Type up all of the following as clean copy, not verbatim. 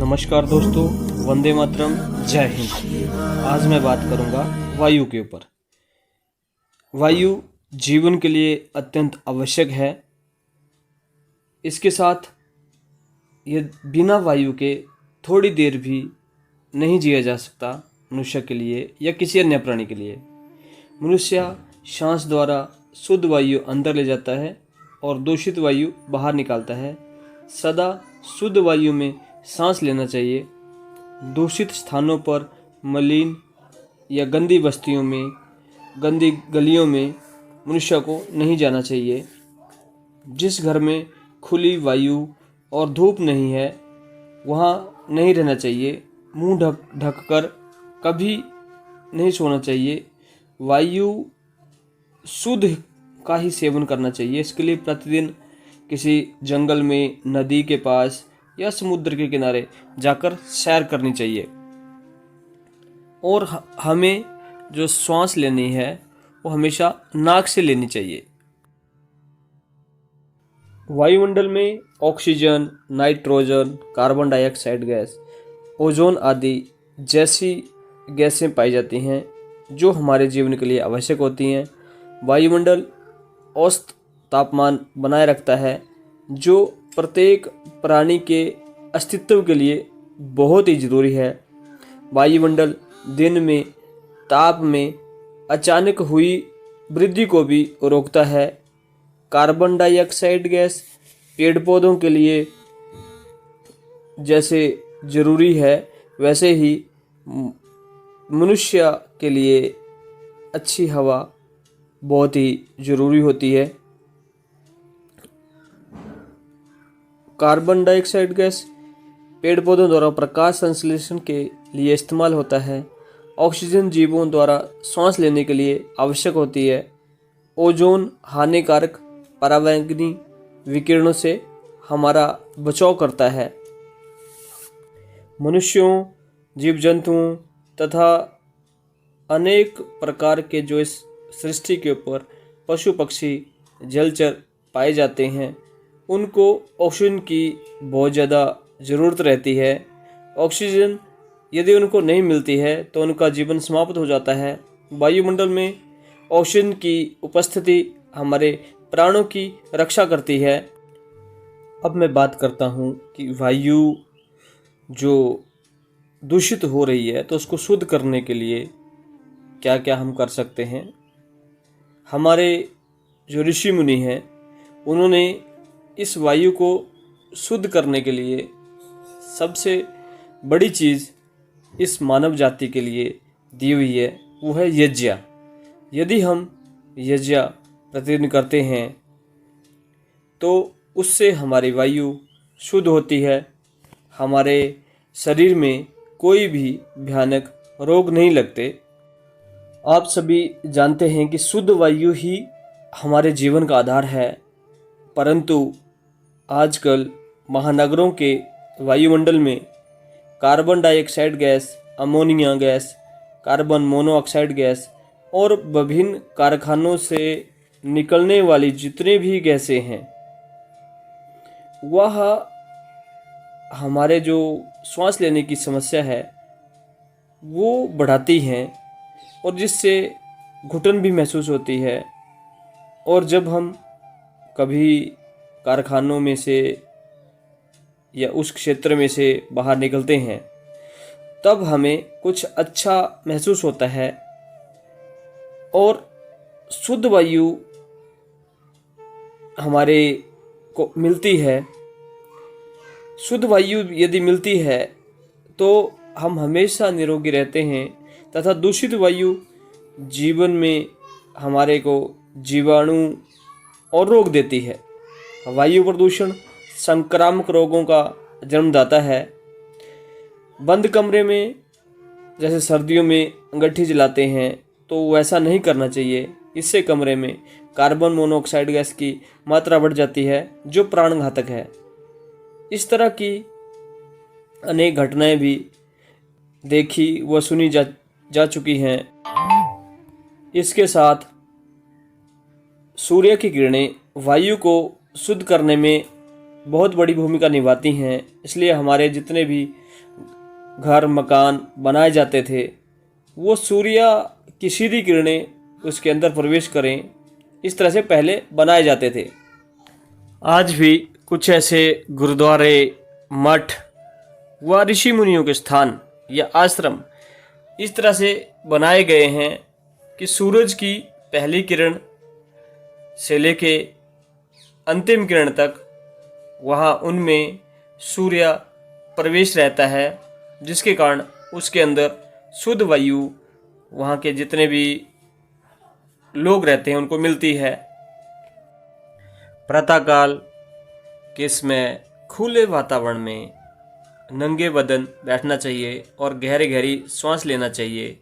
नमस्कार दोस्तों, वंदे मातरम, जय हिंद। आज मैं बात करूंगा वायु के ऊपर। वायु जीवन के लिए अत्यंत आवश्यक है। इसके साथ ये बिना वायु के थोड़ी देर भी नहीं जिया जा सकता मनुष्य के लिए या किसी अन्य प्राणी के लिए। मनुष्य सांस द्वारा शुद्ध वायु अंदर ले जाता है और दूषित वायु बाहर निकालता है। सदा शुद्ध वायु में सांस लेना चाहिए। दूषित स्थानों पर, मलिन या गंदी बस्तियों में, गंदी गलियों में मनुष्य को नहीं जाना चाहिए। जिस घर में खुली वायु और धूप नहीं है वहाँ नहीं रहना चाहिए। मुंह ढक कर कभी नहीं सोना चाहिए। वायु शुद्ध का ही सेवन करना चाहिए। इसके लिए प्रतिदिन किसी जंगल में, नदी के पास या समुद्र के किनारे जाकर सैर करनी चाहिए। और हमें जो श्वास लेनी है वो हमेशा नाक से लेनी चाहिए। वायुमंडल में oxygen, nitrogen, carbon dioxide gas, ozone आदि जैसी गैसें पाई जाती हैं जो हमारे जीवन के लिए आवश्यक होती हैं। वायुमंडल औसत तापमान बनाए रखता है जो प्रत्येक प्राणी के अस्तित्व के लिए बहुत ही ज़रूरी है। वायुमंडल दिन में ताप में अचानक हुई वृद्धि को भी रोकता है। कार्बन डाइऑक्साइड गैस पेड़ पौधों के लिए जैसे ज़रूरी है वैसे ही मनुष्य के लिए अच्छी हवा बहुत ही ज़रूरी होती है। कार्बन डाइऑक्साइड गैस पेड़ पौधों द्वारा प्रकाश संश्लेषण के लिए इस्तेमाल होता है। ऑक्सीजन जीवों द्वारा सांस लेने के लिए आवश्यक होती है। ओजोन हानिकारक पराबैंगनी विकिरणों से हमारा बचाव करता है। मनुष्यों, जीव जंतुओं तथा अनेक प्रकार के जो इस सृष्टि के ऊपर पशु पक्षी जलचर पाए जाते हैं उनको ऑक्सीजन की बहुत ज़्यादा ज़रूरत रहती है। ऑक्सीजन यदि उनको नहीं मिलती है तो उनका जीवन समाप्त हो जाता है। वायुमंडल में ऑक्सीजन की उपस्थिति हमारे प्राणों की रक्षा करती है। अब मैं बात करता हूँ कि वायु जो दूषित हो रही है तो उसको शुद्ध करने के लिए क्या क्या हम कर सकते हैं। हमारे जो ऋषि मुनि हैं उन्होंने इस वायु को शुद्ध करने के लिए सबसे बड़ी चीज़ इस मानव जाति के लिए दी हुई है, वो है यज्ञ। यदि हम यज्ञ प्रतिदिन करते हैं तो उससे हमारी वायु शुद्ध होती है। हमारे शरीर में कोई भी भयानक रोग नहीं लगते। आप सभी जानते हैं कि शुद्ध वायु ही हमारे जीवन का आधार है, परंतु आजकल महानगरों के वायुमंडल में carbon dioxide gas, ammonia gas, carbon monoxide gas और विभिन्न कारखानों से निकलने वाली जितने भी गैसें हैं वह हमारे जो सांस लेने की समस्या है वो बढ़ाती हैं और जिससे घुटन भी महसूस होती है। और जब हम कभी कारखानों में से या उस क्षेत्र में से बाहर निकलते हैं तब हमें कुछ अच्छा महसूस होता है और शुद्ध वायु हमारे को मिलती है। शुद्ध वायु यदि मिलती है तो हम हमेशा निरोगी रहते हैं तथा दूषित वायु जीवन में हमारे को जीवाणु और रोग देती है। वायु प्रदूषण संक्रामक रोगों का जन्मदाता है। बंद कमरे में जैसे सर्दियों में अंगीठी जलाते हैं तो वैसा नहीं करना चाहिए। इससे कमरे में कार्बन मोनोऑक्साइड गैस की मात्रा बढ़ जाती है जो प्राणघातक है। इस तरह की अनेक घटनाएं भी देखी व सुनी जा चुकी हैं। इसके साथ सूर्य की किरणें वायु को शुद्ध करने में बहुत बड़ी भूमिका निभाती हैं। इसलिए हमारे जितने भी घर मकान बनाए जाते थे वो सूर्य की सीधी किरणें उसके अंदर प्रवेश करें, इस तरह से पहले बनाए जाते थे। आज भी कुछ ऐसे गुरुद्वारे, मठ व ऋषि मुनियों के स्थान या आश्रम इस तरह से बनाए गए हैं कि सूरज की पहली किरण से लेके अंतिम किरण तक वहाँ उनमें सूर्य प्रवेश रहता है, जिसके कारण उसके अंदर शुद्ध वायु वहाँ के जितने भी लोग रहते हैं उनको मिलती है। प्रातःकाल के इसमें खुले वातावरण में नंगे बदन बैठना चाहिए और गहरी गहरी सांस लेना चाहिए।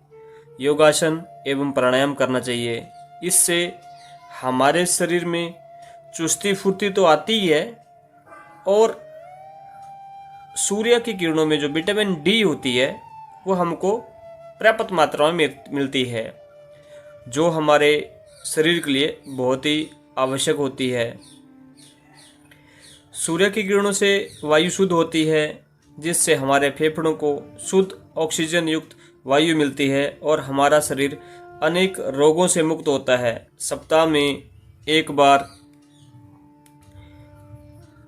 योगासन एवं प्राणायाम करना चाहिए। इससे हमारे शरीर में चुस्ती फुर्ती तो आती ही है और सूर्य की किरणों में जो विटामिन डी होती है वो हमको पर्याप्त मात्रा में मिलती है, जो हमारे शरीर के लिए बहुत ही आवश्यक होती है। सूर्य की किरणों से वायु शुद्ध होती है, जिससे हमारे फेफड़ों को शुद्ध ऑक्सीजन युक्त वायु मिलती है और हमारा शरीर अनेक रोगों से मुक्त होता है। सप्ताह में एक बार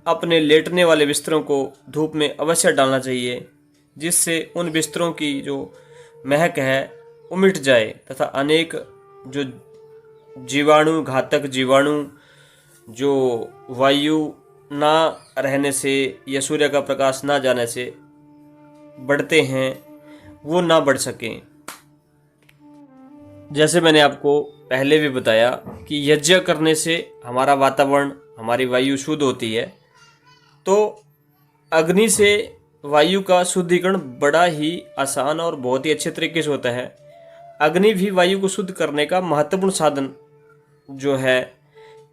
अपने लेटने वाले बिस्तरों को धूप में अवश्य डालना चाहिए, जिससे उन बिस्तरों की जो महक है वो मिट जाए तथा अनेक जो जीवाणु, घातक जीवाणु जो वायु ना रहने से या सूर्य का प्रकाश ना जाने से बढ़ते हैं वो ना बढ़ सकें। जैसे मैंने आपको पहले भी बताया कि यज्ञ करने से हमारा वातावरण, हमारी वायु शुद्ध होती है, तो अग्नि से वायु का शुद्धिकरण बड़ा ही आसान और बहुत ही अच्छे तरीके से होता है। अग्नि भी वायु को शुद्ध करने का महत्वपूर्ण साधन जो है,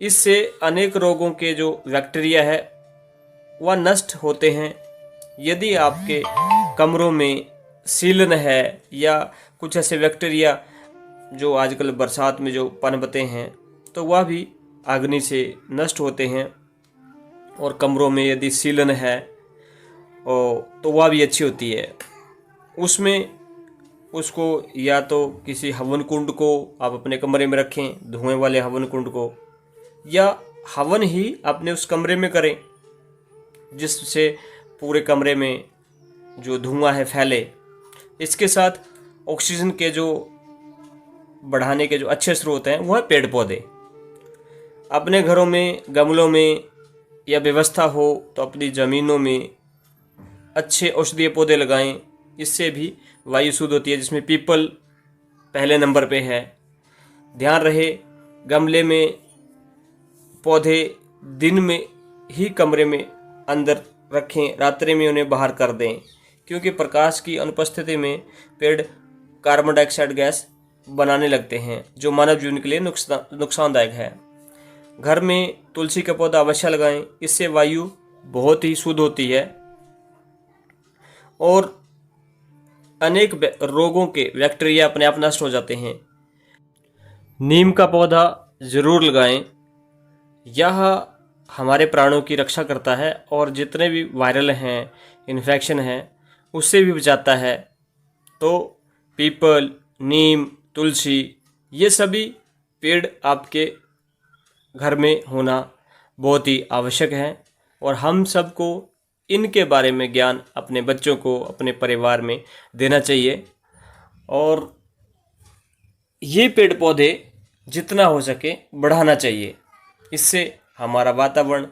इससे अनेक रोगों के जो बैक्टीरिया है वह नष्ट होते हैं। यदि आपके कमरों में सीलन है या कुछ ऐसे बैक्टीरिया जो आजकल बरसात में जो पनपते हैं, तो वह भी अग्नि से नष्ट होते हैं। और कमरों में यदि सीलन है तो वह भी अच्छी होती है। उसमें उसको या तो किसी हवन कुंड को आप अपने कमरे में रखें, धुएं वाले हवन कुंड को, या हवन ही अपने उस कमरे में करें, जिससे पूरे कमरे में जो धुआं है फैले। इसके साथ ऑक्सीजन के जो बढ़ाने के जो अच्छे स्रोत हैं वह है पेड़ पौधे। अपने घरों में गमलों में या व्यवस्था हो तो अपनी ज़मीनों में अच्छे औषधीय पौधे लगाएं, इससे भी वायु शुद्ध होती है, जिसमें पीपल पहले नंबर पे है। ध्यान रहे गमले में पौधे दिन में ही कमरे में अंदर रखें, रात्रि में उन्हें बाहर कर दें, क्योंकि प्रकाश की अनुपस्थिति में पेड़ कार्बन डाइऑक्साइड गैस बनाने लगते हैं, जो मानव जीवन के लिए नुकसानदायक है। घर में तुलसी का पौधा अवश्य लगाएं, इससे वायु बहुत ही शुद्ध होती है और अनेक रोगों के बैक्टीरिया अपने आप नष्ट हो जाते हैं। नीम का पौधा ज़रूर लगाएं, यह हमारे प्राणों की रक्षा करता है और जितने भी वायरल हैं, इन्फेक्शन हैं, उससे भी बचाता है। तो पीपल, नीम, तुलसी ये सभी पेड़ आपके घर में होना बहुत ही आवश्यक है और हम सबको इनके बारे में ज्ञान अपने बच्चों को, अपने परिवार में देना चाहिए। और ये पेड़ पौधे जितना हो सके बढ़ाना चाहिए। इससे हमारा वातावरण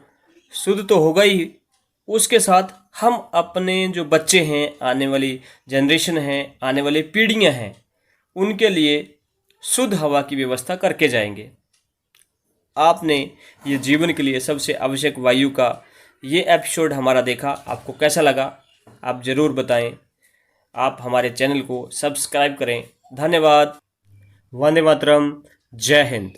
शुद्ध तो होगा ही, उसके साथ हम अपने जो बच्चे हैं, आने वाली जनरेशन है, आने वाली पीढ़ियां हैं, उनके लिए शुद्ध हवा की व्यवस्था करके जाएंगे। आपने ये जीवन के लिए सबसे आवश्यक वायु का ये एपिसोड हमारा देखा, आपको कैसा लगा आप ज़रूर बताएं। आप हमारे चैनल को सब्सक्राइब करें। धन्यवाद। वंदे मातरम। जय हिंद।